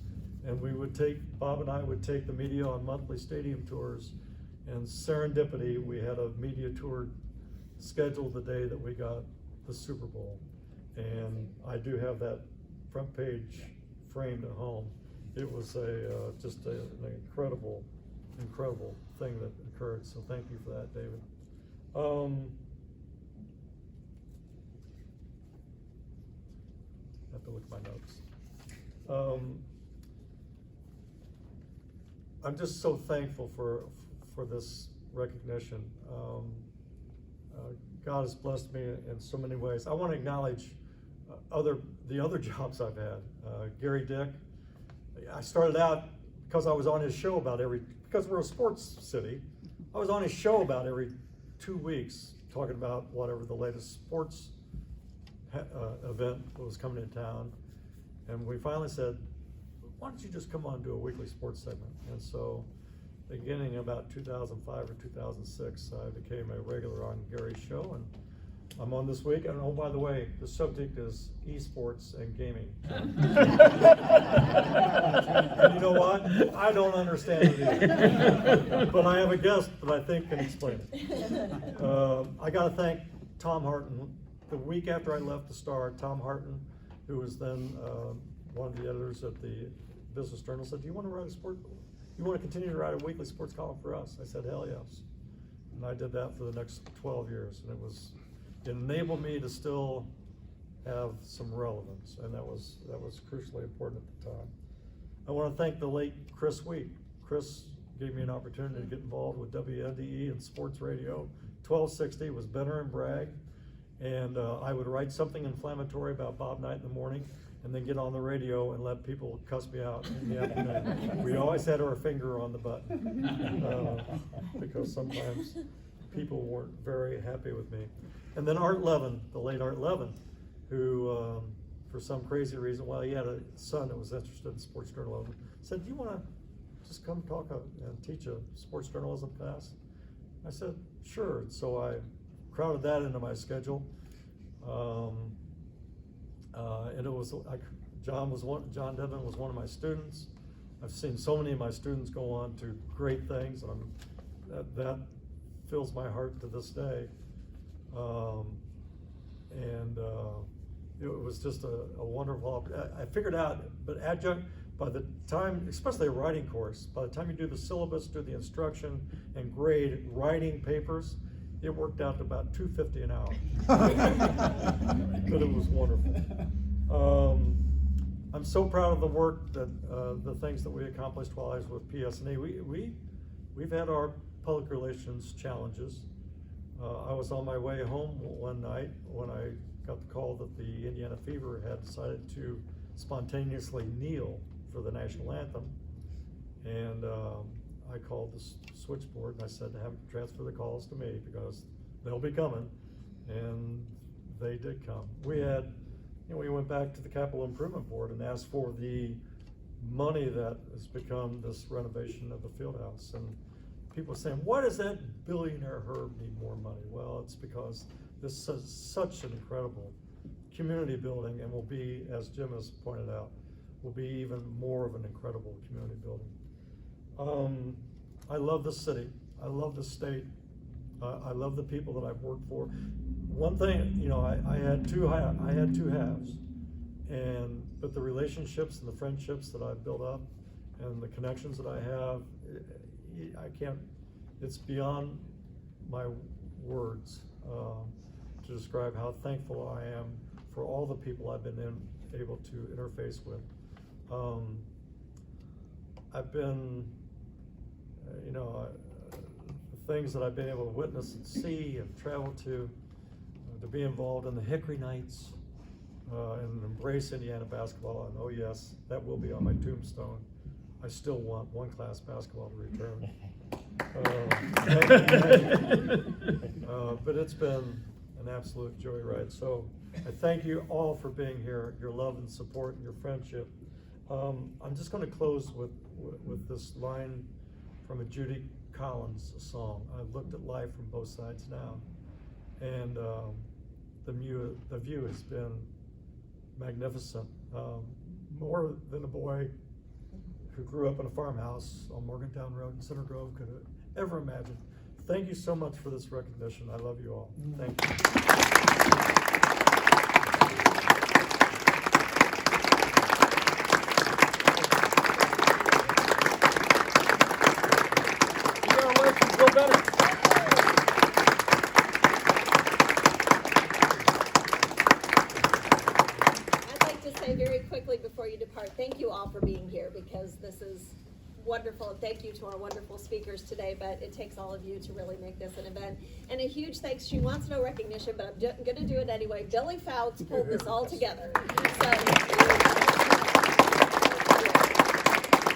And Bob and I would take the media on monthly stadium tours, and serendipity, we had a media tour scheduled the day that we got the Super Bowl. And I do have that front page framed at home. It was just an incredible thing that occurred. So thank you for that, David. I have to look at my notes. I'm just so thankful for this recognition. God has blessed me in so many ways. I want to acknowledge the other jobs I've had. Gary Dick, I started out because I was on his show because we're a sports city, I was on his show about every 2 weeks talking about whatever the latest sports event was coming to town. And we finally said, why don't you just come on and do a weekly sports segment? And so beginning about 2005 or 2006, I became a regular on Gary's show, and I'm on this week. And oh, by the way, the subject is esports and gaming. And you know what? I don't understand it either. But I have a guest that I think can explain it. I got to thank Tom Harton. The week after I left the Star, Tom Harton, who was then one of the editors at the Business Journal, said, do you want to write a sport? you want to continue to write a weekly sports column for us? I said, hell yes. And I did that for the next 12 years. And it enabled me to still have some relevance. And that was crucially important at the time. I want to thank the late Chris Wheat. Chris gave me an opportunity to get involved with WNDE and sports radio. 1260 was Benner and Bragg. And I would write something inflammatory about Bob Knight in the morning and then get on the radio and let people cuss me out in the afternoon. We always had our finger on the button because sometimes people weren't very happy with me. And then Art Levin, the late Art Levin, who for some crazy reason, well, he had a son that was interested in sports journalism, said, do you want to just come talk and teach a sports journalism class? I said, sure. So I crowded that into my schedule. And it was like John Devon was one of my students. I've seen so many of my students go on to great things, and that fills my heart to this day. It was just a wonderful. I figured out, but adjunct, by the time, especially a writing course, by the time you do the syllabus, do the instruction, and grade writing papers, it worked out to about $250 an hour. But it was wonderful. I'm so proud of the work that the things that we accomplished while I was with PS&E. We've had our public relations challenges. I was on my way home one night when I got the call that the Indiana Fever had decided to spontaneously kneel for the national anthem. And I called the switchboard and I said, have transfer the calls to me because they'll be coming. And they did come. We went back to the Capital Improvement Board and asked for the money that has become this renovation of the Fieldhouse. And people are saying, why does that billionaire Herb need more money? Well, it's because this is such an incredible community building and will be, as Jim has pointed out, will be even more of an incredible community building. I love the city. I love the state. I love the people that I've worked for. One thing, I had two halves, but the relationships and the friendships that I've built up and the connections that I have, it's beyond my words to describe how thankful I am for all the people I've been able to interface with. I've been, the things that I've been able to witness and see and travel to be involved in the Hickory Nights and embrace Indiana basketball. And oh yes, that will be on my tombstone. I still want one class basketball to return. But it's been an absolute joyride. So I thank you all for being here, your love and support and your friendship. I'm just going to close with this line from a Judy Collins song. I've looked at life from both sides now, and the view has been magnificent. More than a boy who grew up in a farmhouse on Morgantown Road in Center Grove could have ever imagined. Thank you so much for this recognition. I love you all. Thank you. Thank you all for being here because this is wonderful. Thank you to our wonderful speakers today, but it takes all of you to really make this an event. And a huge thanks. She wants no recognition, but I'm going to do it anyway. Billy Fouts pulled this all together. So,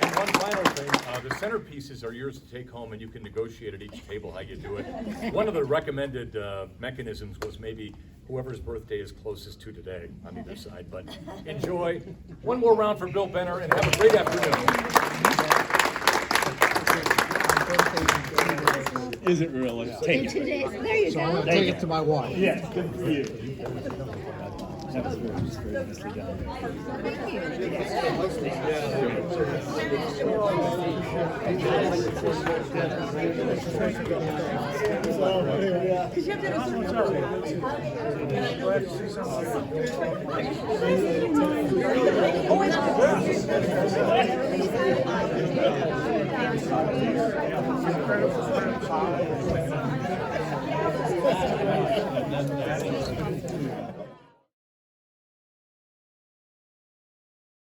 and one final thing, the centerpieces are yours to take home, and you can negotiate at each table how you do it. One of the recommended mechanisms was maybe whoever's birthday is closest to today on either side. But enjoy. One more round for Bill Benner, and have a great afternoon. Is it really? Take it. There you go. Take it to my wife. Yeah, good for you. That was very nicely done. Thank you. credit for